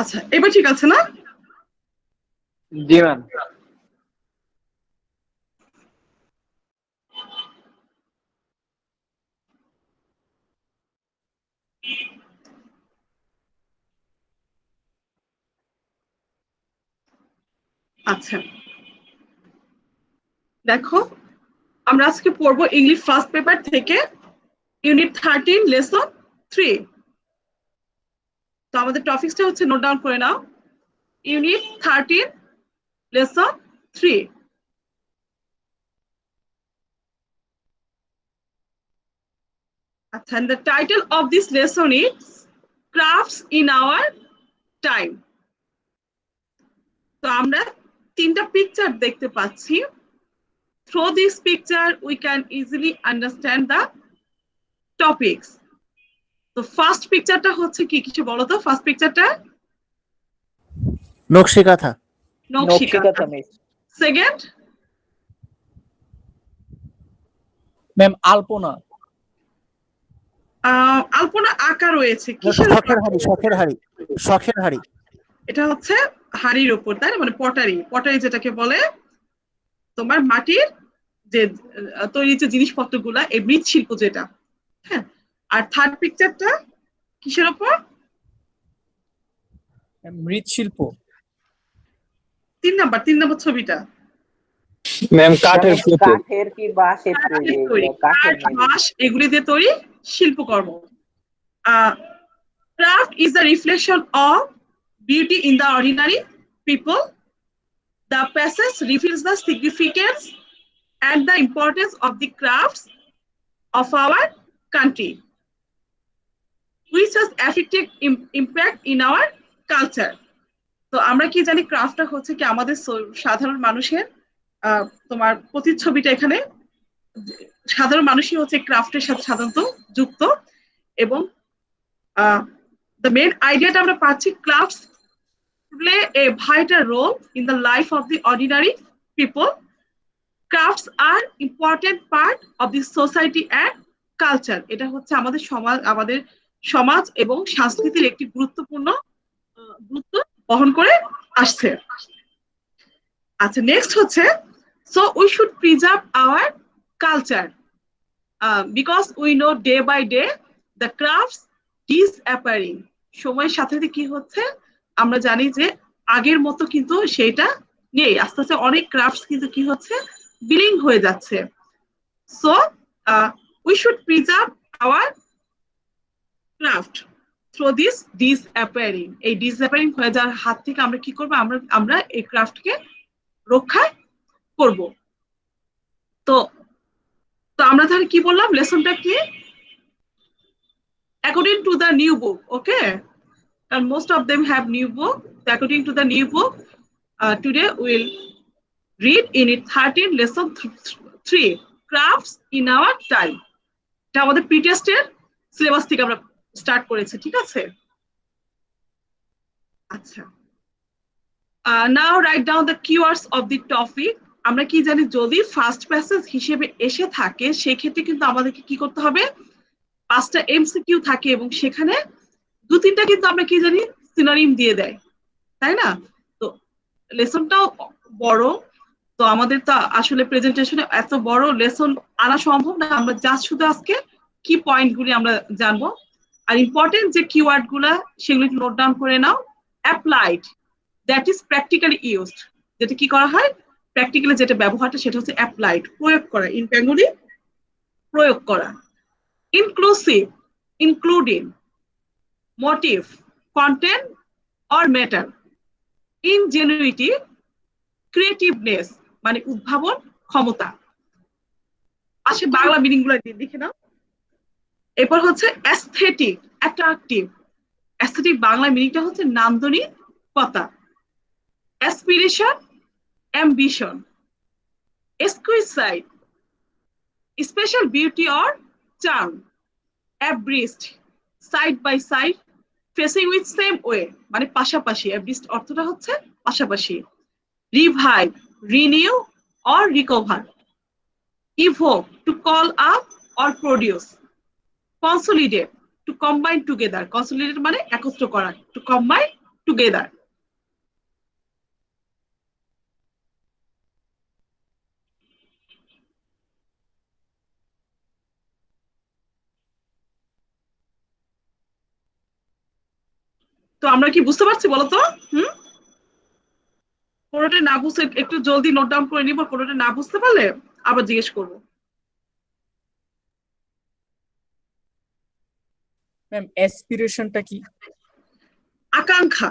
আচ্ছা, এবার ঠিক আছে না? জি ম্যাম। আচ্ছা, দেখো আমরা আজকে পড়বো ইংলিশ ফার্স্ট পেপার থেকে ইউনিট 13 লেসন 3। তো আমাদের টপিকসটা হচ্ছে, নোট ডাউন করে নাও, ইউনিট 13 লেসন 3। আচ্ছা, and the title of this lesson is crafts in our time. তো আমরা তিনটা পিকচার দেখতে পাচ্ছি। Through this picture we can easily understand the topics. তো ফার্স্ট পিকচারটা হচ্ছে কি, কিছু বলো তো ফার্স্ট পিকচারটা? নকশিকাঁথা। নকশিকাঁথা মিস। সেকেন্ড? ম্যাম আলপনা। আলপনা আঁকা রয়েছে কিসের? শখের হাড়ি, শখের হাড়ি, শখের হাড়ি। এটা হচ্ছে হাড়ির উপর, তাই না? মানে পটারি, পটারি যেটাকে বলে তোমার মাটির যে তৈরি যে জিনিসপত্রগুলা, এই মৃৎশিল্প যেটা। হ্যাঁ, আর থার্ড পিকচারটা কিসের উপর? মৃৎশিল্প। তিন নাম্বার ছবিটা ম্যাম কাঠের পুতুল। কাঠের কি বাঁশের তৈরি, কাঠ, বাঁশ এগুলি দিয়ে তৈরি শিল্পকর্ম। Craft is the reflection of beauty in the ordinary people. The passage reveals the significance and the importance of the crafts of our country, which has affected impact in our culture. তো আমরা কি জানি, ক্রাফটটা হচ্ছে কি আমাদের সাধারণ মানুষের তোমার প্রতিচ্ছবিটা এখানে সাধারণ মানুষই হচ্ছে ক্রাফটের সাথে সাধারণত যুক্ত। এবং the main idea আমরা পাচ্ছি, crafts play a vital role in the life of the ordinary people. Crafts are important part of the society and culture. এটা হচ্ছে আমাদের সমাজ এবং সংস্কৃতির একটি গুরুত্বপূর্ণ গুরুত্ব বহন করে আসছে। আচ্ছা, নেক্সট হচ্ছে, so we should preserve our culture because we know day by day the crafts disappearing. সময়ের সাথে সাথে কি হচ্ছে, আমরা জানি যে আগের মতো কিন্তু সেটা নেই, আস্তে আস্তে অনেক ক্রাফটস কিন্তু কি হচ্ছে, বিলীন হয়ে যাচ্ছে। So we should preserve our craft through this disappearing. এই disappearing হয়ে যাওয়ার হাত থেকে আমরা কি করব, আমরা এই ক্রাফটকে রক্ষা করব। তো আমরা তাহলে কি বললাম, লেসনটা কি? According to the new book, okay, and most of them have new book. According to the new book, today we'll read in it 13 lesson 3, crafts in our time. এটা আমাদের প্রিটেস্টের সিলেবাস থেকে আমরা স্টার্ট করেছি, ঠিক আছে? আচ্ছা, now write down the keywords of the topic. আমরা কি জানি, যদি ফার্স্ট প্যাসেজ হিসেবে এসে থাকে সেক্ষেত্রে কিন্তু আমাদেরকে কি করতে হবে, 5টা এমসিকিউ থাকে এবং সেখানে 2-3টা কিন্তু আমরা কি জানি সিনোনিম দিয়ে দেয়, তাই না? তো লেসনটাও বড়, তো আমাদের তো আসলে প্রেজেন্টেশনে এত বড় লেসন আনা সম্ভব না। আমরা জাস্ট শুধু আজকে কি পয়েন্টগুলি আমরা জানবো, আর ইম্পর্টেন্ট যে কিওয়ার্ড গুলা সেগুলো নোট ডাউন করে নাও। Applied, that is practically used, যেটা কি করা হয় প্র্যাকটিক্যালি, যেটা ব্যবহারটা সেটা হচ্ছে অ্যাপ্লাইড, প্রয়োগ করা, ইন বেঙ্গলি প্রয়োগ করা। Inclusive, including, motive, content or matter. Ingenuity, creativeness মানে উদ্ভাবন ক্ষমতা। আসে বাংলা মিনিং গুলো দেখে নাও। এরপর হচ্ছে অ্যাস্থেটিক, অ্যাট্রাকটিভ। অ্যাস্থেটিক বাংলা মিনিংটা হচ্ছে নান্দনিকতা। Aspiration, ambition. Exquisite, special beauty or charm. Abreast, side by side, facing with same way মানে পাশাপাশি। অ্যাব্রিস্ট অর্থটা হচ্ছে পাশাপাশি। Revive, renew or recover. Evoke, to call up or produce. Consolidate, to combine together. Consolidate মানে একত্র করা, to combine together. তো আমরা কি বুঝতে পারছি বলো তো? কোনোটা না বুঝতে একটু জলদি নোট ডাউন করে নিব, কোনোটা না বুঝতে পারলে আবার জিজ্ঞেস করবো। ম্যাম অ্যাসপিরেশনটা কি? আকাঙ্ক্ষা,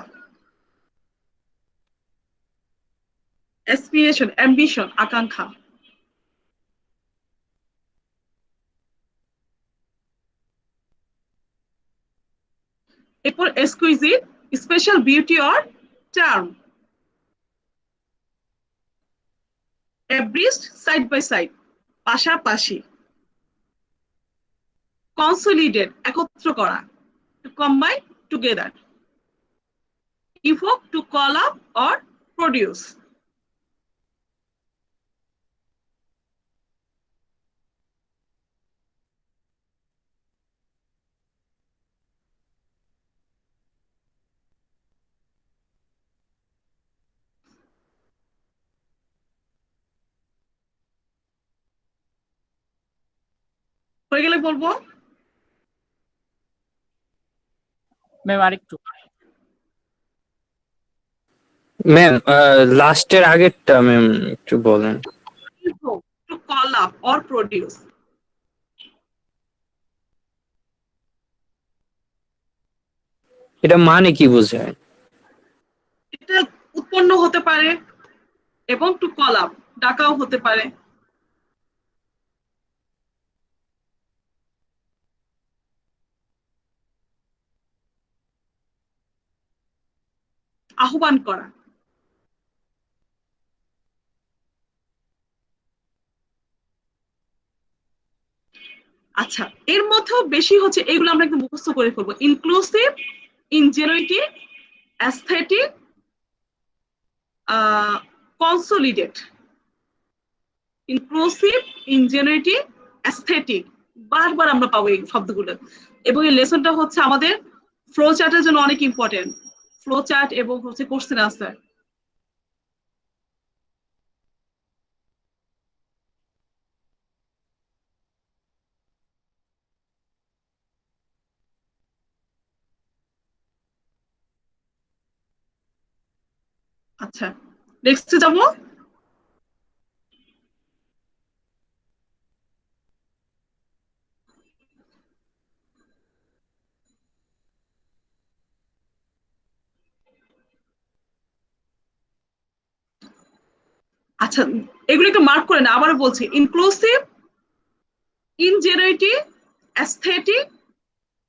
অ্যাসপিরেশন, অ্যাম্বিশন, আকাঙ্ক্ষা। এরপর exquisite, special beauty or charm. Abreast, side by side, পাশাপাশি। কনসলিডেট, একত্র করা, to combine, together. Evoke, to call up or produce. হয়ে গেলে বলবো। ম্যাম আরেকটু। ম্যাম লাস্টের আগেরটা ম্যাম একটু বলেন। Evoke, to call up or produce. এটা মানে কি বোঝায়? এটা উৎপন্ন হতে পারে এবং টু কল আপ, ডাকাও হতে পারে। আহ্বান করা। আচ্ছা, এর মধ্যেও বেশি হচ্ছে এগুলো আমরা একটু মুখস্থ করে ফেলবো। Inclusive, ingenuity, aesthetic, consolidate. Inclusive, ingenuity, aesthetic, বারবার আমরা পাবো এই শব্দগুলো। এবং এই লেসনটা হচ্ছে আমাদের ফ্লো চার্টের জন্য অনেক ইম্পর্টেন্ট। ফ্লো চার্ট এবং হচ্ছে কোশ্চেন আনসার। আচ্ছা, নেক্সটে যাবো। আচ্ছা, এগুলো একটু মার্ক করে না, আবারও বলছি। Inclusive, ingenuity, aesthetic,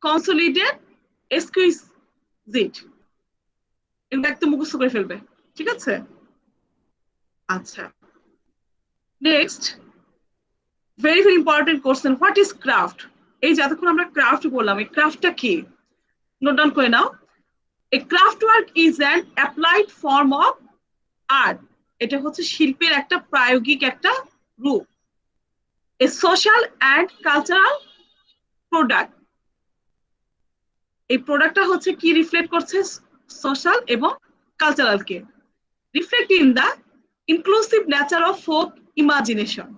consolidate, exquisite. এগুলো একদম মুখস্থ করে ফেলবে, ঠিক আছে? আচ্ছা, next, very very important question, what is craft? এই যে এতক্ষণ আমরা ক্রাফট বললাম, এই ক্রাফটটা কি? নোট ডাউন করে নাও। A craft work is an applied form of art. এটা হচ্ছে শিল্পের একটা প্রায়োগিক একটা রূপ। A social and cultural product. এই প্রোডাক্টটা হচ্ছে কি রিফ্লেক্ট করছে? সোশ্যাল এবং কালচারালকে। Reflect in the inclusive nature of folk imagination.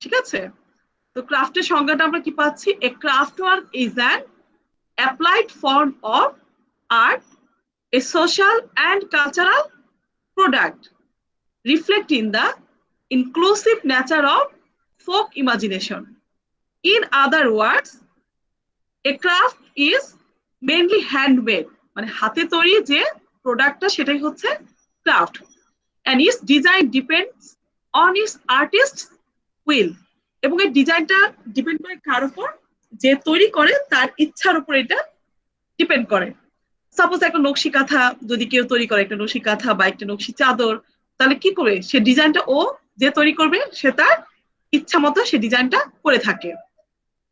ঠিক আছে? তো ক্রাফটের সংজ্ঞাটা আমরা কি পাচ্ছি? A craft work is an applied form of art, a social and cultural product reflect in the inclusive nature of folk imagination. In other words, a craft is mainly handmade, মানে হাতে তৈরি যে প্রোডাক্টটা সেটাই হচ্ছে craft, and its design depends on its artist's will. এবং এই ডিজাইনটা ডিপেন্ড করে কার উপর? যে তৈরি করে তার ইচ্ছার উপর এটা ডিপেন্ড করে। সাপোজ একটা নকশি কাঁথা যদি কেউ তৈরি করে, একটা নকশি কাঁথা বা একটা নকশি চাদর, তাহলে কি করবে? সে ডিজাইনটা ও যে তৈরি করবে সে তার ইচ্ছা মতো সে ডিজাইনটা করে থাকে।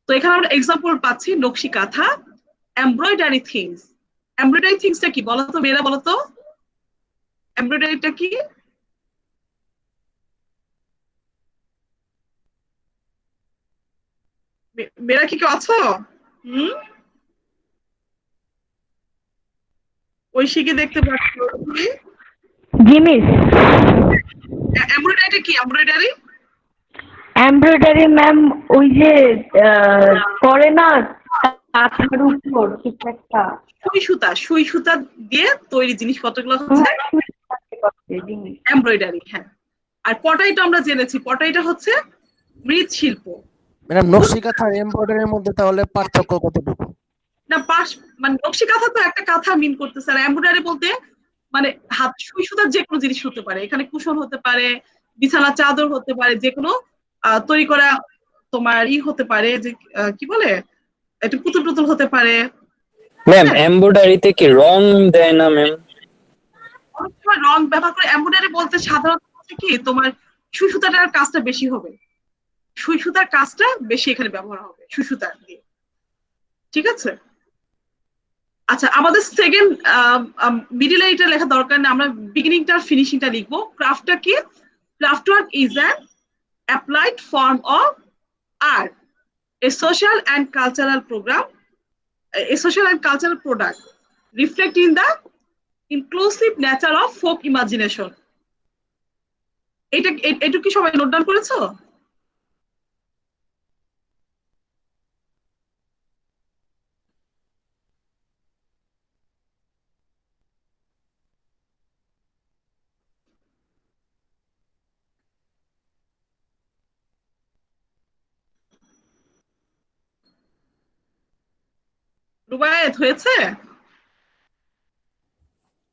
তো এখানে আমরা এক্সাম্পল পাচ্ছি নকশি কাঁথা, এমব্রয়ডারি থিংস। এমব্রয়ডারি থিংসটা কি বলতো মেয়েরা, বলতো এমব্রয়ডারিটা কি? মেয়েরা কি কেউ আছো? হুম, ঐশীকে দেখতে পাচ্ছ। জি মিস। এমব্রয়ডারিটা কি এমব্রয়ডারি? এমব্রয়ডারি ম্যাম ওই যে করে না কাঁথার উপর কিছু একটা সুই সুতা দিয়ে তৈরি জিনিসপত্রগুলো হচ্ছে এমব্রয়ডারি। হ্যাঁ, আর পটাইটা আমরা জেনেছি, পটাইটা হচ্ছে মৃৎশিল্প। ম্যাডাম নকশি কাঁথা আর এমব্রয়ডারির মধ্যে তাহলে পার্থক্য কতটুকু? না মানে নকশি কাঁথা তো একটা কাঁথা মিন করতেছে, আর এমব্রয়ডারি বলতে মানে হাত সুই সুতার যে কোনো জিনিস হতে পারে, এখানে কুশন হতে পারে, বিছানা চাদর হতে পারে, যে কোনো তৈরি করা তোমার হতে পারে, যে কি বলে একটু পুতুল টুতুল হতে পারে। ম্যাম এমব্রয়ডারিতে কি রং দেয় না ম্যাম? অনেক সময় রং ব্যবহার করে। এমব্রয়ডারি বলতে সাধারণত হচ্ছে কি তোমার সুই সুতাটার কাজটা বেশি হবে, সুই সুতার কাজটা বেশি এখানে ব্যবহার হবে সুই সুতা দিয়ে। ঠিক আছে, আচ্ছা আমাদের সেকেন্ড মিডিলে এটা লেখা দরকার না, আমরা বিগিনিংটা আর ফিনিশিংটা লিখবো। ক্রাফটটা কি? Craft work is an applied form of art, a social and cultural program, a social and cultural product reflecting the inclusive nature of folk imagination. এটা কি সবাই নোট ডাউন করেছো? রুবায়েত হয়েছে?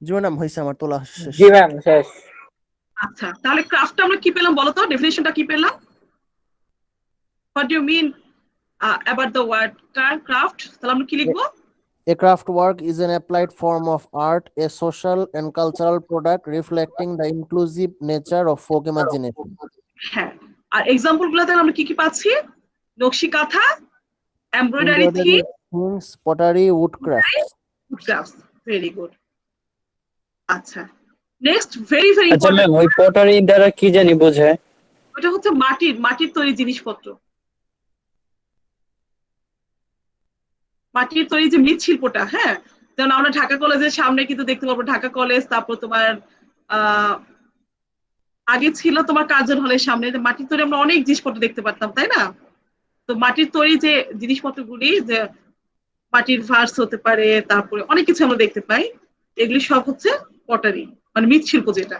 জি ম্যাডাম হয়েছে, আমার তোলা শেষ। জি ম্যাম শেষ। আচ্ছা তাহলে ক্রাফটটা আমরা কি পেলাম বলো তো, ডেফিনিশনটা কি পেলাম? What do you mean about the word craft? তাহলে আমরা কি লিখবো? A craft work is an applied form of art, a social and cultural product reflecting the inclusive nature of folk imagination. হ্যাঁ, আর এক্সাম্পল গুলোতে আমরা কি কি পাচ্ছি? নকশি কাঁথা, embroidery theme, things, pottery, woodcrafts. Crafts. Very good. আচ্ছা নেক্সট, ভেরি ভেরি আচ্ছা ম্যাম, ইম্পর্টেন্ট, ওই পটারি দ্বারা কি জানি বোঝায়? ওটা হচ্ছে মাটির তৈরি জিনিসপত্র, মাটির তৈরি যে মৃৎশিল্পটা। হ্যাঁ, যেমন আমরা ঢাকা কলেজের সামনে কিন্তু দেখতে পাবো ঢাকা কলেজ, তারপর তোমার আহ আগে ছিল তোমার কার্জন হলের সামনে মাটির তৈরি আমরা অনেক জিনিসপত্র দেখতে পারতাম, তাই না? তো মাটির তৈরি যে জিনিসপত্রগুলি, যে মাটির ভার্স হতে পারে, তারপরে অনেক কিছু আমরা দেখতে পাই, এগুলি সব হচ্ছে পটারি, মানে মৃৎশিল্প যেটা।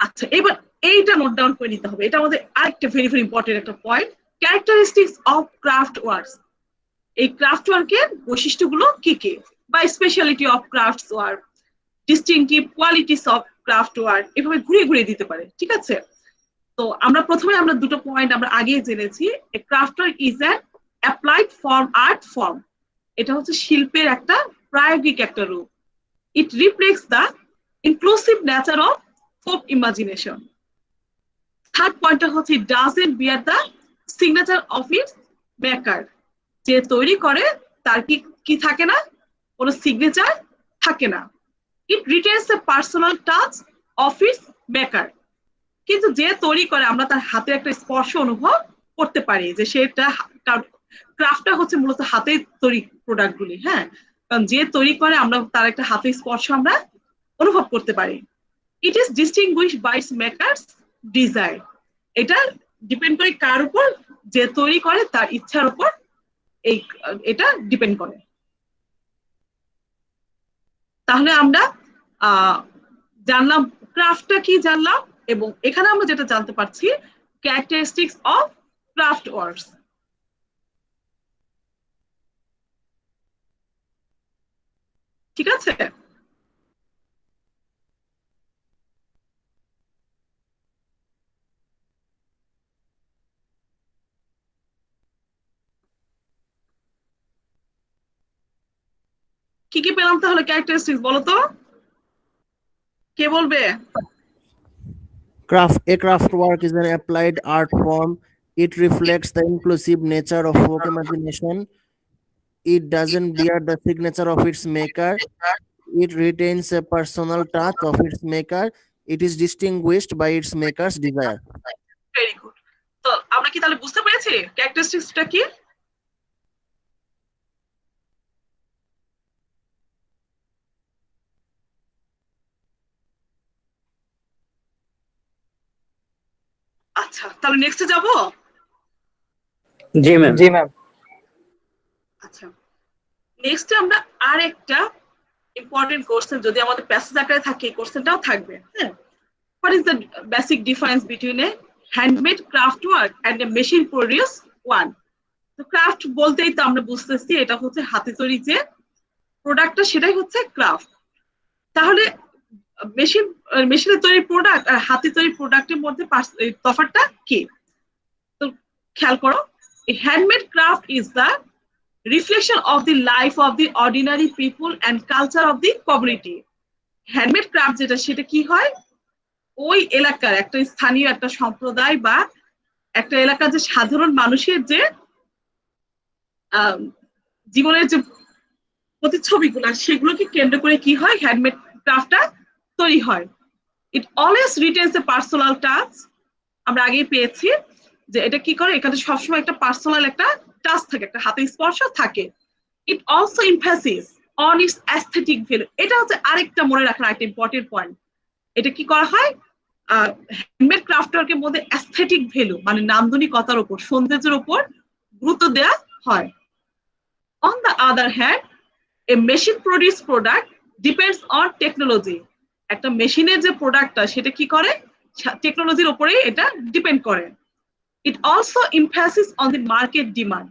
আচ্ছা এবার এইটা নোট ডাউন করে নিতে হবে, এটা আমাদের আরেকটা ভেরি ভেরি ইম্পর্টেন্ট একটা point. Characteristics of craft works, এই ক্রাফট ওয়ার্কের বৈশিষ্ট্যগুলো কি কি, বা speciality of craft work, distinctive qualities of craft work, এভাবে ঘুরে ঘুরে দিতে পারে। ঠিক আছে, তো আমরা প্রথমে আমরা দুটো পয়েন্ট আমরা আগে জেনেছি। Craft work is an applied form art form, এটা হচ্ছে শিল্পের একটা প্রায়োগিক একটা রূপ। ইট reflects the inclusive nature of folk imagination. Third পয়েন্টটা হচ্ছে doesn't bear the signature of its maker, যে তৈরি করে তার কি কি থাকে না, কোনো সিগনেচার থাকে না। It retains the personal touch of its maker, কিন্তু যে তৈরি করে আমরা তার হাতে একটা স্পর্শ অনুভব করতে পারি, যে সেটা ক্রাফটটা হচ্ছে মূলত হাতে তৈরি প্রোডাক্টগুলি। হ্যাঁ, কারণ যে তৈরি করে আমরা তার একটা হাতে স্পর্শ আমরা অনুভব করতে পারি। It is distinguished by its makers desire, এটা ডিপেন্ড করে কার উপর, যে তৈরি করে তার ইচ্ছার উপর এটা ডিপেন্ড করে। তাহলে আমরা জানলাম ক্রাফটটা কি জানলাম, এবং এখানে আমরা যেটা জানতে পারছি ক্যারেক্টারিস্টিক্স অফ ক্রাফট ওয়ার্কস। ঠিক আছে, কি কি পেলাম তাহলে ক্যারেক্টারিস্টিক্স বলো তো, কে বলবে? A craft work is an applied art form. It reflects the inclusive nature of folk imagination. It doesn't bear the signature of its maker. It retains a personal touch of its maker. It is distinguished by its maker's desire. Very good. তো আমরা কি তাহলে বুঝতে পেরেছি ক্যারেক্টারিস্টিক্সটা কি? আচ্ছা, তাহলে নেক্সটে যাব। জি ম্যাম। আচ্ছা, নেক্সটে আমরা আরেকটা ইম্পর্টেন্ট কোশ্চেন, যদি আমাদের প্যাসেজ আকারে থাকে এই কোশ্চেনটাও থাকবে। হ্যাঁ, what is the basic difference between a handmade craft work and a machine produced one? তো ক্রাফট বলতেই তো আমরা বুঝতেছি এটা হচ্ছে হাতে তৈরি যে প্রোডাক্টটা, সেটাই হচ্ছে ক্রাফট। তাহলে মেশিনে তৈরি প্রোডাক্ট আর হাতে তৈরি প্রোডাক্টের মধ্যে তফাৎটা কি? তো খেয়াল করো, handmade craft is the reflection of the life of the ordinary people and culture of the community. Handmade craft যেটা, সেটা কি হয়, ওই এলাকার একটা স্থানীয় একটা সম্প্রদায় বা একটা এলাকার যে সাধারণ মানুষের যে জীবনের যে প্রতিচ্ছবিগুলো, সেগুলোকে কেন্দ্র করে কি হয়, হ্যান্ডমেড ক্রাফটটা তৈরি হয়। ইট always retains a personal touch. আমরা আগেই পেয়েছি যে এটা কি করে, এখানে সবসময় একটা পার্সোনাল একটা টাচ থাকে, একটা হাতে স্পর্শ থাকে। ইট also emphasis on its aesthetic value. এটা হচ্ছে আরেকটা মনে রাখার একটা ইম্পর্টেন্ট পয়েন্ট। এটা কি করা হয়, হ্যান্ডমেড ক্রাফট ওয়ার্কের মধ্যে অ্যাস্থেটিক ভ্যালু মানে নান্দনিকতার উপর, সৌন্দর্যের উপর গুরুত্ব দেওয়া হয়। On the other hand, A machine produce product depends on technology. একটা মেশিনের যে প্রোডাক্টটা, সেটা কি করে, টেকনোলজির উপরেই এটা ডিপেন্ড করে। ইট also emphasis on the market demand.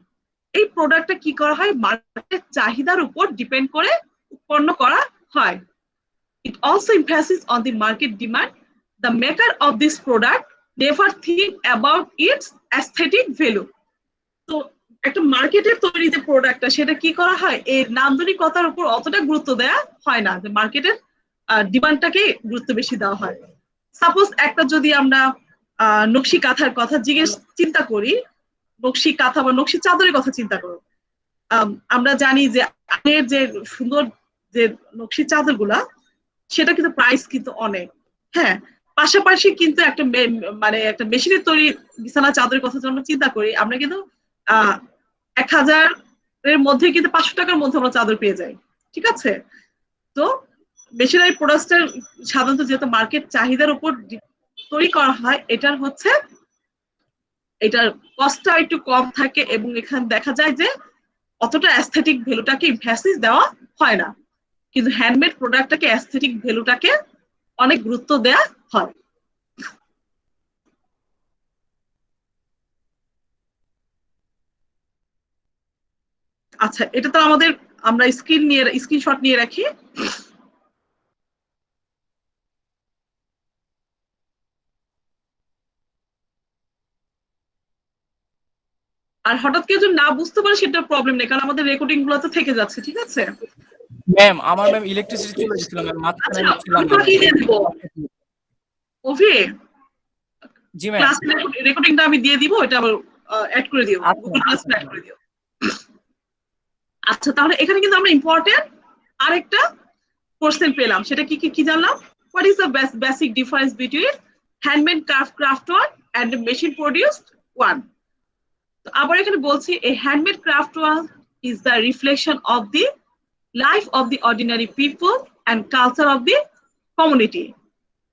এই প্রোডাক্টটা কি করা হয়, মার্কেটের চাহিদার উপর ডিপেন্ড করে উৎপন্ন করা হয়। It also emphasizes on the market demand. The maker of this product never think about its aesthetic value. তো একটা মার্কেটের তৈরি যে প্রোডাক্টটা, সেটা কি করা হয়, এই নান্দনিকতার উপর অতটা গুরুত্ব দেওয়া হয় না, যে মার্কেটের ডিমান্ডটাকে গুরুত্ব বেশি দেওয়া হয়। সাপোজ একটা যদি আমরা নকশি কাঁথার কথা চিন্তা করি, নকশি কাঁথা বা নকশি চাদরের কথা চিন্তা করো। আমরা জানি যে আগের যে সুন্দর যে নকশি চাদরগুলা, সেটা কিন্তু প্রাইস কিন্তু অনেক। হ্যাঁ, পাশাপাশি কিন্তু একটা মানে একটা মেশিনের তৈরি বিছানা চাদরের কথা যখন চিন্তা করি, আমরা কিন্তু 1000-এর মধ্যে কিন্তু 500 টাকার মধ্যে আমরা চাদর পেয়ে যাই। ঠিক আছে, তো মেশিনারি প্রোডাক্টসের সাধারণত যেহেতু মার্কেট চাহিদার উপর তৈরি করা হয়, এটার কস্টটা একটু কম থাকে, এবং এখানে দেখা যায় যে অতটা অ্যাস্থেটিক ভ্যালুটাকে এমফাসিস দেওয়া হয় না। কিন্তু হ্যান্ডমেড প্রোডাক্টটাকে অ্যাস্থেটিক ভ্যালুটাকে অনেক গুরুত্ব দেওয়া হয়। আচ্ছা, এটা তো আমাদের, আমরা স্ক্রিনশট নিয়ে রাখি। আর হঠাৎ কেউ যদি না বুঝতে পারে, সেটা প্রবলেম নেই, কারণ আমাদের রেকর্ডিং গুলো তো থেকে যাচ্ছে। ঠিক আছে ম্যাম, আমার ম্যাম ইলেকট্রিসিটি চলে গেছিল ম্যাম, মাঝখানে আমি ছিলাম না। কি দিয়ে দিব ওভি, জি ম্যাম। ক্লাস রেকর্ডিংটা আমি দিয়ে দিব, এটা আবার অ্যাড করে দিও, গুগল ক্লাস অ্যাড করে দিও। আচ্ছা, তাহলে এখানে কিন্তু আমরা ইম্পর্টেন্ট আরেকটা কোশ্চেন পেলাম, সেটা কি কি জানলাম, what is the basic difference between handmade craft work and machine produced one. তো আবার এখানে বলছি, a handmade craft work is the reflection of the life of the ordinary people and culture of the community.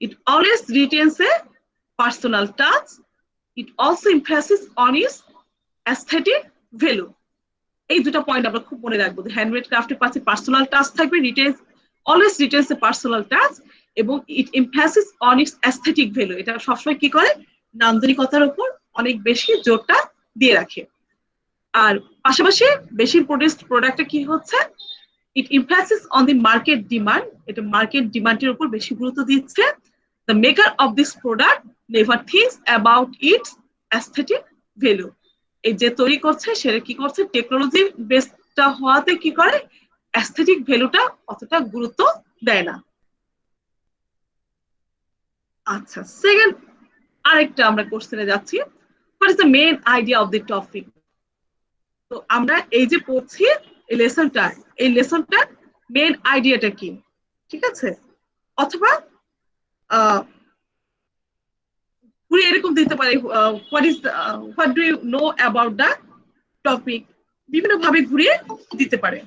It always retains a personal touch. It also emphasis on its aesthetic value. এই দুটো point আমরা খুব মনে রাখবো। Handmade ক্রাফটের পাশে personal touch থাকবে, always retains a personal touch, এবং it emphasis on its aesthetic value. এটা সবসময় কি করে, নান্দনিকতার উপর অনেক বেশি জোরটা দিয়ে রাখে। আর পাশাপাশি বেশি প্রডিউসড প্রোডাক্টটা কি হচ্ছে, it emphasis on the market demand. এটা মার্কেট ডিমান্ডের উপর বেশি গুরুত্ব দিচ্ছে। The maker of this product never thinks about its aesthetic value. এই যে তৈরি করছে, সেটা কি করছে, টেকনোলজি বেসটা হওয়াতে কি করে, অ্যাস্থেটিক ভ্যালুটা অতটা গুরুত্ব দেয় না। আচ্ছা, সেকেন্ড আরেকটা আমরা কোশ্চেনে যাচ্ছি, what is the main idea of the topic. তো আমরা এই যে পড়ছি এই লেসনটা মেইন আইডিয়াটা কি, ঠিক আছে, অথবা ঘুরে এরকম দিতে পারে, what do you know about the topic, বিভিন্ন ভাবে ঘুরিয়ে দিতে পারে।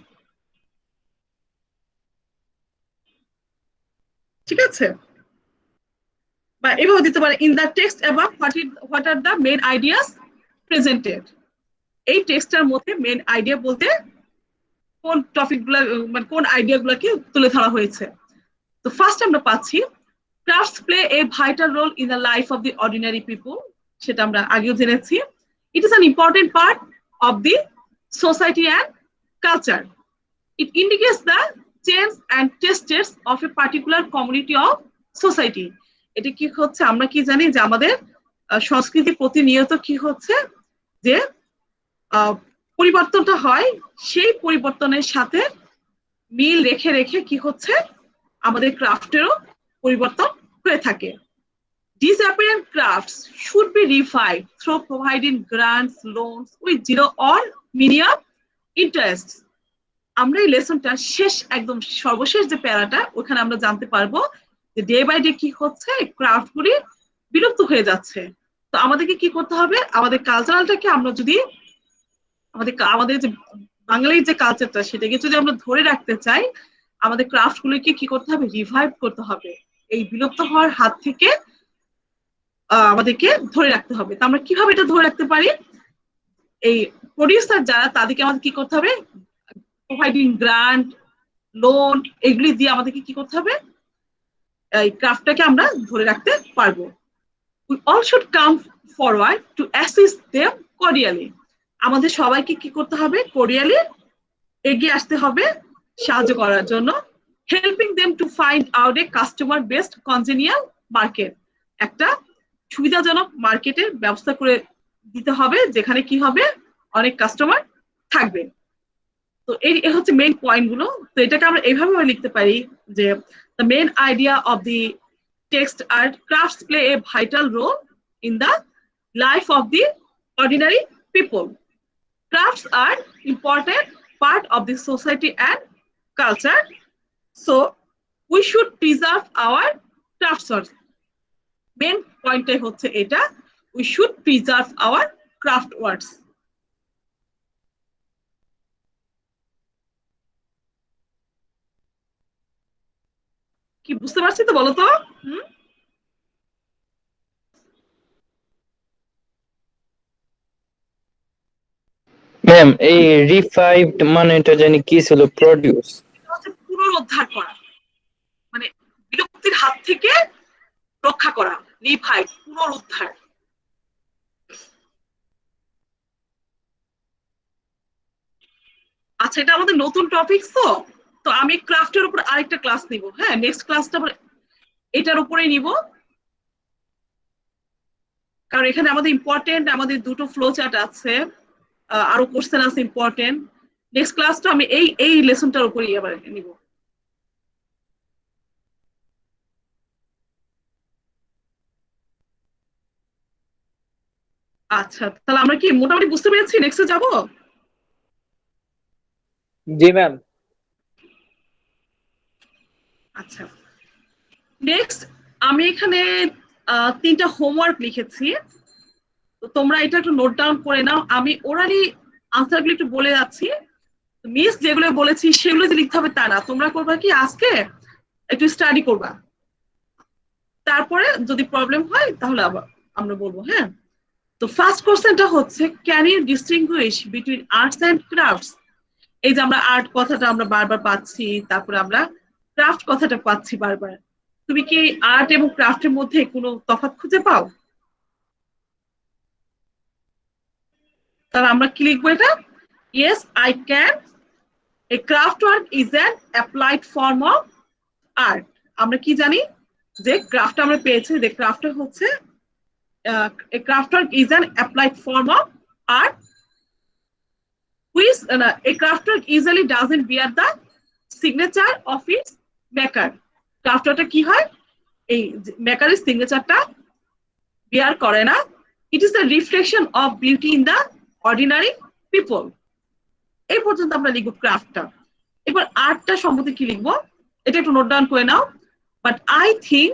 ঠিক আছে, বা এভাবে দিতে পারে in the text above what are the main ideas presented. এই টেক্সটের মধ্যে মেইন আইডিয়া বলতে কোন টপিকগুলো মানে কোন আইডিয়াগুলোকে তুলে ধরা হয়েছে। তো ফার্স্ট আমরা পাচ্ছি crafts play a vital role in the life of the ordinary people, সেটা আমরা আগেও জেনেছি। It is an important part of the society and culture. It indicates the change and tastes of a particular community of society. এটা কি হচ্ছে আমরা কি জানি যে আমাদের সংস্কৃতি প্রতিনিয়ত কি হচ্ছে যে পরিবর্তনটা হয়, সেই পরিবর্তনের সাথে মিল রেখে রেখে কি হচ্ছে আমাদের ক্রাফটেরও পরিবর্তন হয়ে থাকে। Disappearing crafts should be revived through providing grants, loans with zero or minimum interest. আমরা এই লেসনটা শেষ একদম সর্বশেষ যে প্যারাটা ওখানে আমরা জানতে পারবো যে ডে বাই ডে কি হচ্ছে ক্রাফটগুলি বিলুপ্ত হয়ে যাচ্ছে। তো আমাদেরকে কি করতে হবে, আমাদের কালচারালটাকে আমরা যদি আমাদের যে বাঙালির যে কালচারটা সেটাকে যদি আমরা ধরে রাখতে চাই, আমাদের ক্রাফটগুলোকে কি করতে হবে, রিভাইভ করতে হবে, এই বিলুপ্ত হওয়ার হাত থেকে আমাদেরকে ধরে রাখতে হবে। তো আমরা কিভাবে এটা ধরে রাখতে পারি, এই প্রডিউসার যারা তাদেরকে আমাদের কি করতে হবে, প্রোভাইডিং গ্রান্ট, লোন, এগুলি দিয়ে আমাদেরকে কি করতে হবে, এই ক্রাফটটাকে আমরা ধরে রাখতে পারবো। We all should come forward to assist them cordially. আমাদের সবাইকে কি করতে হবে, কোরিয়ালি এগিয়ে আসতে হবে সাহায্য করার জন্য। Helping them to find out A customer based congenial market, একটা সুবিধাজনক মার্কেটের ব্যবস্থা করে দিতে হবে যেখানে কি হবে অনেক কাস্টমার থাকবে। তো এই হচ্ছে মেইন পয়েন্ট গুলো। তো এটাকে আমরা এইভাবে লিখতে পারি যে the main idea of the text are crafts play a vital role in the life of the ordinary people. Crafts are important part of the society and culture, so we should preserve our crafts. Main point হচ্ছে এটা, we should preserve our craft works. কি বুঝতে পারছি তো, বলো তো? Ma'am এই revived মানেটা জানি কি ছিল? প্রডিউস হচ্ছে পুনরুদ্ধার করা, মানে বিলুপ্তির হাত থেকে রক্ষা করা, রিভাইভ, পুনরুদ্ধার। আচ্ছা, এটা আমাদের নতুন টপিক, তো আমি ক্রাফটের উপর আরেকটা ক্লাস নিব। হ্যাঁ, নেক্সট ক্লাসটা এটার উপরেই নিব, কারণ এখানে আমাদের ইম্পর্টেন্ট আমাদের দুটো ফ্লো চার্ট আছে, আরো কোশ্চেন আছে ইম্পর্টেন্ট। নেক্সট ক্লাসটা আমি এই লেসনটার উপরেই আবার নিব। আচ্ছা, তাহলে আমরা কি মোটামুটি বুঝতে পেরেছি, নেক্সটে যাব? জি ম্যাম। আচ্ছা, নেক্সট আমি এখানে 3টা হোমওয়ার্ক লিখেছি, তো তোমরা এটা একটু নোট ডাউন করে নাও। আমি ওরালি আনসারগুলো একটু বলে যাচ্ছি। মিস যেগুলো বলেছি সেগুলো যে লিখতে হবে তা না, তোমরা করবা কি আজকে একটু স্টাডি করবা, তারপরে যদি প্রবলেম হয় তাহলে আবার আমরা বলবো। হ্যাঁ, তো ফার্স্ট কোশ্চেনটা হচ্ছে can you distinguish between arts and crafts. এই যে আমরা আর্ট কথাটা আমরা বারবার পাচ্ছি, তারপরে আমরা ক্রাফট কথাটা পাচ্ছি বারবার। তুমি কি আর্ট এবং ক্রাফটের মধ্যে কোনো তফাৎ খুঁজে পাও? তাহলে আমরা কি লিখবো এটা, yes I can, A craft work is an applied form of art. আমরা কি জানি যে ক্রাফট আমরা পেয়েছি, যে ক্রাফট হচ্ছে a craft work is an applied form of art which a craft work easily doesn't bear the signature of its maker. Craft workটা কি হয়, এই মেকারের সিগনেচারটা bear করে না। It is a reflection of beauty in the ordinary people. এই পর্যন্ত আমরা লিখব ক্রাফটটা। এবার আর্টটা সম্বন্ধে কি লিখবো এটা একটু নোট ডাউন করে নাও। But I think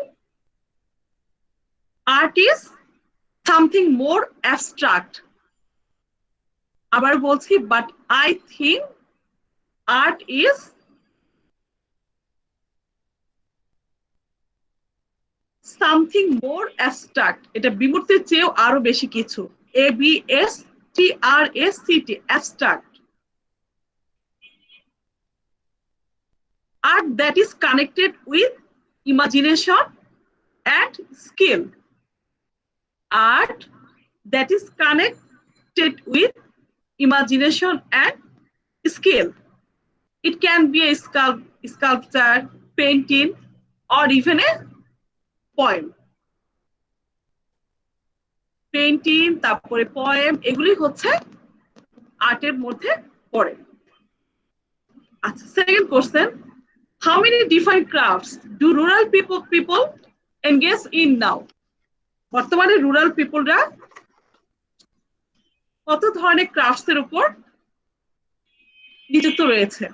art is something more abstract. আবার বলছি, but I think art is something more abstract, এটা বিমূর্তের চেয়েও আরো বেশি কিছু, abstract, abstract, art that is connected with imagination and skill, art that is connected with imagination and skill. It can be a sculpture, painting, or even a poem. Painting, তারপরে poem, এগুলি হচ্ছে আর্টের মধ্যে পড়ে। আচ্ছা, second question, how many different crafts do rural people engage in now? বর্তমানে rural পিপলরা কত ধরনের ক্রাফটস এর উপর নিযুক্ত রয়েছে?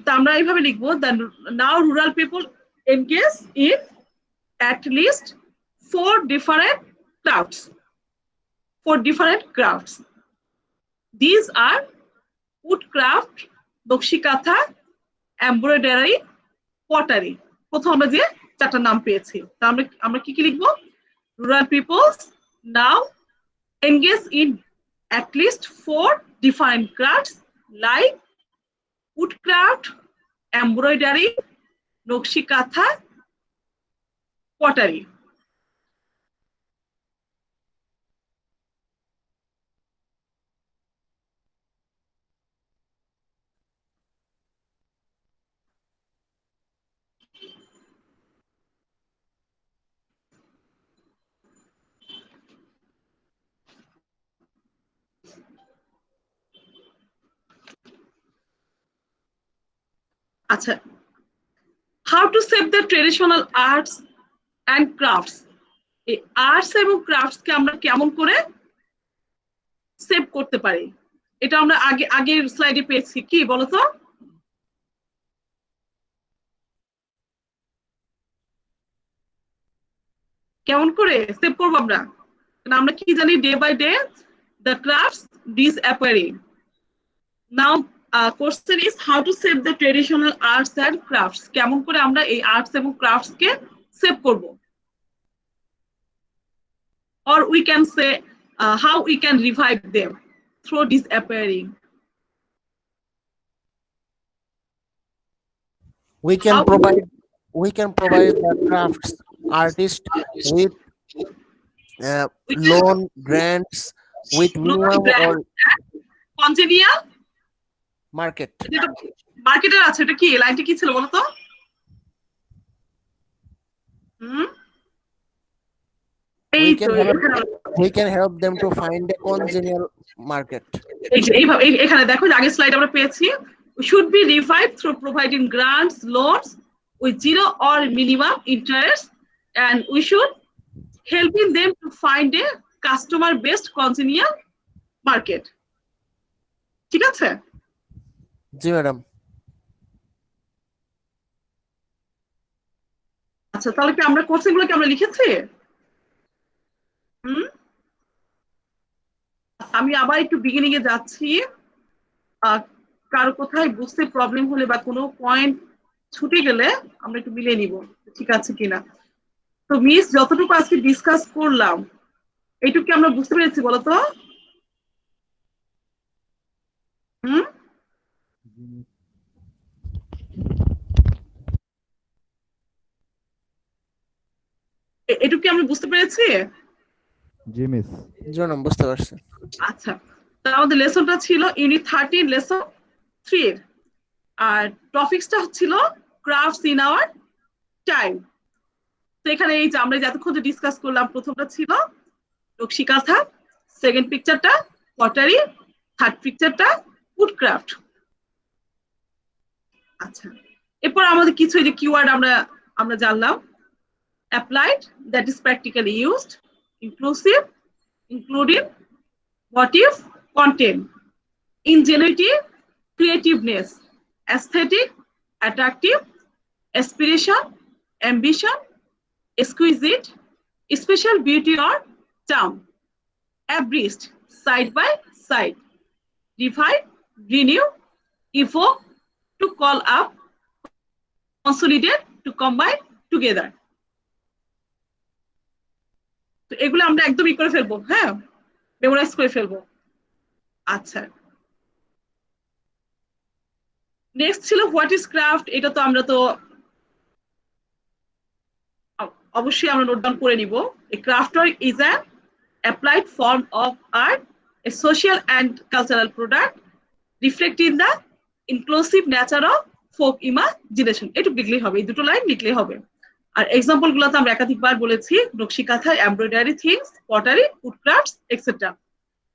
তা আমরা এইভাবে লিখবো, now rural people engage in at least 4 different crafts. These are woodcraft, নকশিকাঁথা, এমব্রয়ডারি, পটারি। প্রথম আমরা যে চারটা নাম পেয়েছি, তা আমরা কি কি লিখবো? Rural peoples now engage in at least 4 different crafts like woodcraft, embroidery, Nakshi Kantha, pottery. আচ্ছা, how to save the traditional arts and crafts? এই আর্টস এবং ক্রাফটস কে আমরা কেমন করে সেভ করতে পারি? এটা আমরা আগের স্লাইডে পেয়েছি, কি বলতো? কেমন করে সেভ করব আমরা? আমরা কি জানি, day by day the crafts disappearing. Now question is how to save the traditional arts and crafts? কেমন করে আমরা এই আর্টস এবং ক্রাফটস কে সেভ করব? Or we can say how we can revive them through disappearing. We can provide the crafts artist with loan grants with minimum or congenial market. মার্কেটের আছে, এটা কি লাইনটা কি ছিল বলো তো? We can help them to find a congenial market. এইভাবে এখানে দেখো, আগের স্লাইড আমরা পেয়েছি, should be revived through providing grants, loans with 0 or minimum interest, and we should helping them to find a customer based congenial market. ঠিক আছে? জি madam. আচ্ছা, তাহলে কি আমরা কোর্সগুলো কি আমরা লিখেছি? আমি আবার একটু বিগিনিং এ যাচ্ছি, কারো কোথায় বুঝতে প্রবলেম হলে বা কোনো পয়েন্ট ছুটে গেলে আমরা একটু মিলিয়ে নিব ঠিক আছে কিনা। তো মিস যতটুকু আজকে ডিসকাস করলাম এইটুকু কি আমরা বুঝতে পেরেছি বলো তো? এটুকু কি আমরা বুঝতে পেরেছি? জি মিস। জি ম্যাডাম, বুঝতে পারছি। আচ্ছা, তো আমাদের লেসনটা ছিল ইউনিট 13 লেসন 3 এর, আর টপিকসটা ছিল ক্রাফটস ইন আওয়ার টাইম। তো এখানে এই যে আমরা যতক্ষণ ডিসকাস করলাম, প্রথমটা ছিল নকশিকাঁথা, সেকেন্ড পিকচারটা পটারি, থার্ড পিকচারটা উডক্রাফট। আচ্ছা, এরপর আমাদের কিছু এই যে কিওয়ার্ড আমরা জানলাম। Applied, that is practically used, inclusive, including, motive, content, ingenuity, creativeness, aesthetic, attractive, aspiration, ambition, exquisite, special beauty or charm, abreast, side by side, revive, renew, evoke, to call up, consolidate, to combine together. তো এগুলো আমরা একদমই করে ফেলবো, হ্যাঁ, memorise করে ফেলবো। আচ্ছা, নেক্সট ছিল হোয়াট ইজ ক্রাফট। এটা তো আমরা তো অবশ্যই আমরা নোট ডাউন করে নিব। এ craft work is an applied form of art, a social and cultural product reflecting the inclusive nature of folk imagination. এটুকু লিখলেই হবে, এই দুটো লাইন লিখলেই হবে। আর এক্সাম্পল গুলো তো আমরা একাধিকবার বলেছি, নকশি কাঁথা, embroidery things, pottery, wood crafts etcetera.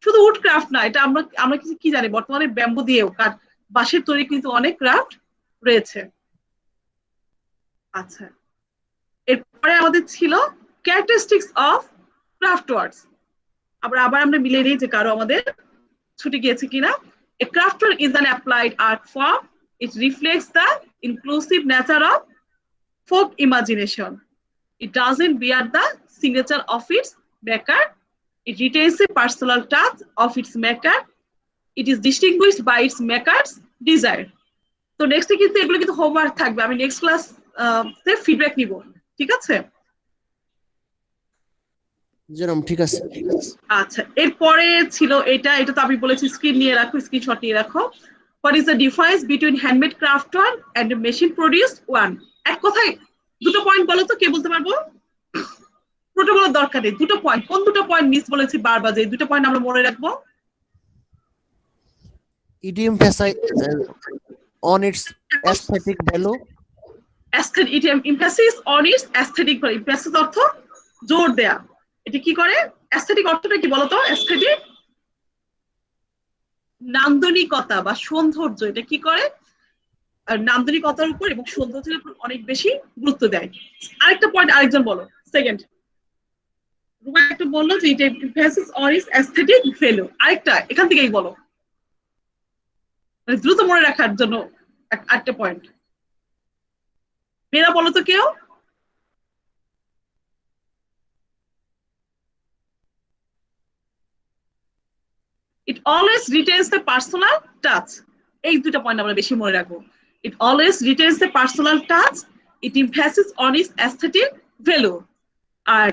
শুধু উড ক্রাফট না, এটা আমরা আমরা কি জানি, বর্তমানে ব্যাম্বু দিয়েও কাঠ, বাঁশের তৈরি কিন্তু অনেক ক্রাফট রয়েছে। আচ্ছা, এরপরে আমাদের ছিল ক্যারেক্টারিস্টিক্স অফ ক্রাফট ওয়ার্কস। আবার আমরা মিলে নিই যে কারো আমাদের ছুটি গিয়েছে কিনা। A craft work is an applied art form. It reflects the inclusive nature of folk imagination. It doesn't bear the signature of its maker. It retains the personal touch of its maker. It is distinguished by its maker's desire. তো নেক্সটে কিন্তু এগুলো কিন্তু homework থাকবে, আমি next class feedback নিব, ঠিক আছে? যেরকম ঠিক আছে। আচ্ছা, এরপরে ছিল এটা তো আমি বলেছি স্ক্রিন নিয়ে রাখো, স্ক্রিনশট নিয়ে রাখো। What is the difference between handmade craft work and machine produced one? এক কথায় দুটো পয়েন্ট বলো তো, কে বলতে পারবো? দুটো বলার দরকার নেই, দুটো পয়েন্ট। কোন দুটো পয়েন্ট মিস বলেছি বারবার, যে দুটো পয়েন্ট আমরা মনে রাখবো? It emphasizes on its aesthetic value. It emphasis on its aesthetic value. Emphasis অর্থ জোর দেয়া। এটা কি করে? অ্যাস্থেটিক অর্থটা কি বলতো? অ্যাস্থেটিক নান্দনিকতা বা সৌন্দর্য, এটা কি করে? নান্দনিকতার উপর এবং সৌন্দর্যের উপর অনেক বেশি গুরুত্ব দেয়। আরেকটা পয়েন্ট আরেকজন বলো, সেকেন্ড রুমা একটা বললো যে এটা emphasis on its aesthetic value। আরেকটা এখান থেকেই বলো, মানে দ্রুত মনে রাখার জন্য একটা পয়েন্ট। মেয়েরা বলো তো কেউ? It always retains the personal touch. এই দুটো পয়েন্ট আমরা বেশি মনে রাখবো। It always retains the personal touch. It emphasis on its aesthetic value. R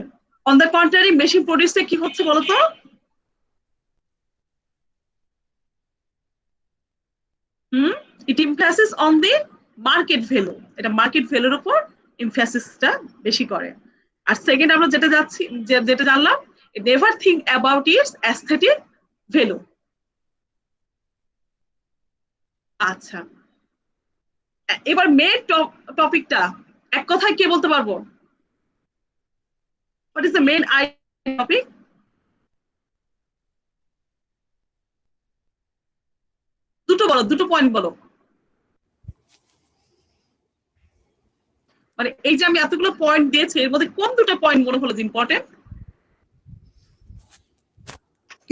on the contrary, machine produced কি হচ্ছে বলতো? It emphasis on the market value. এটা মার্কেট ভ্যালুর উপর এমফাসিসটা বেশি করে। আর সেকেন্ড আমরা যেটা জানলাম, never think about its aesthetic value. আচ্ছা, এবার মেন টপিকটা এক কথায় কে বলতে পারবো? What is the main topic? দুটো বলো, দুটো পয়েন্ট বলো। মানে এই যে আমি এতগুলো পয়েন্ট দিয়েছি, এর মধ্যে কোন দুটো পয়েন্ট মনে হলো important?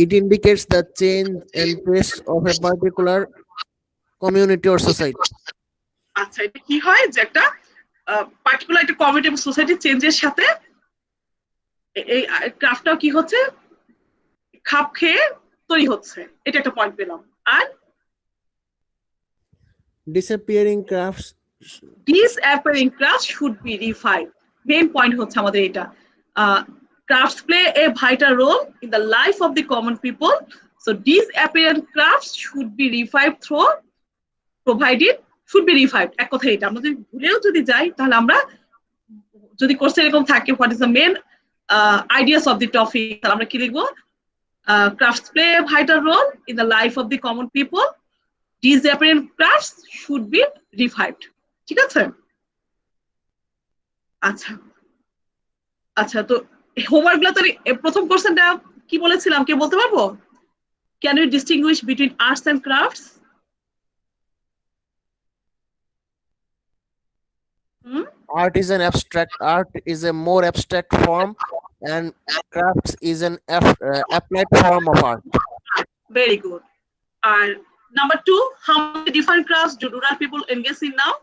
It indicates the change and pace of a particular community or society. আচ্ছা, এটা কি হয় যে একটা পার্টিকুলার একটা কমিউনিটি এবং সোসাইটি চেঞ্জের সাথে এই ক্রাফটটাও কি হচ্ছে, খাপ খেয়ে তৈরি হচ্ছে। এটা একটা পয়েন্ট পেলাম। আর Disappearing crafts disappearing crafts should be revived. Main point হচ্ছে আমাদের এটা। Crafts play a vital role in the life of the common people. So disappearing crafts should be revived through provided should be revived. এক কথা এটা আমরা যদি ভুলেও যদি যাই, তাহলে আমরা যদি কোর্সে এরকম থাকে what is the main ideas of the topic, তাহলে আমরা কি লিখবো? Crafts play a vital role in the life of the common people. Disappearing crafts should be revived. ঠিক আছে? আচ্ছা আচ্ছা, তো হোমওয়ার্ক গুলো তো প্রথম কোশ্চেনটা কি বলেছিলাম, কে বলতে পারবো? Can we distinguish between arts and crafts? art is a more abstract form, and crafts is an applied form of art. Very good. And number 2, how many different crafts do rural people engage in now?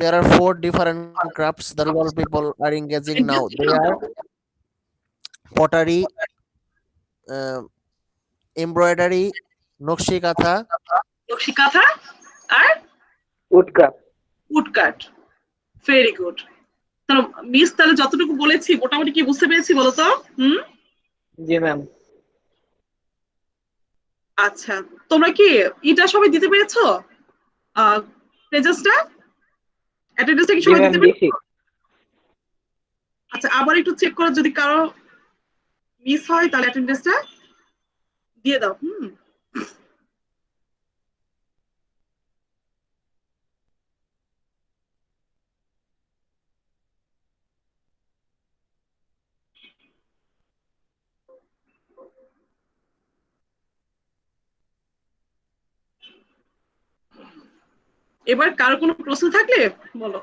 There are 4 different crafts that rural people are engaging now. They are pottery, embroidery, নকশি কাঁথা, আর woodcraft. woodcut. Very good. তো miss তাহলে যতটুকু বলেছি মোটামুটি কি বুঝতে পেরেছি বলো তো? জি ম্যাম। আচ্ছা, তোমরা কি এটা সবাই দিতে পেরেছো? পেজেসটা, অ্যাটেন্ডেন্সটা কি জি সবাই ম্যাম দিতে দিছি। পেরেছো? আচ্ছা, আবার একটু চেক করো, যদি কারো মিস হয় তাহলে অ্যাটেন্ডেন্সটা দিয়ে দাও। এবার কারো কোনো প্রশ্ন থাকলে বলো।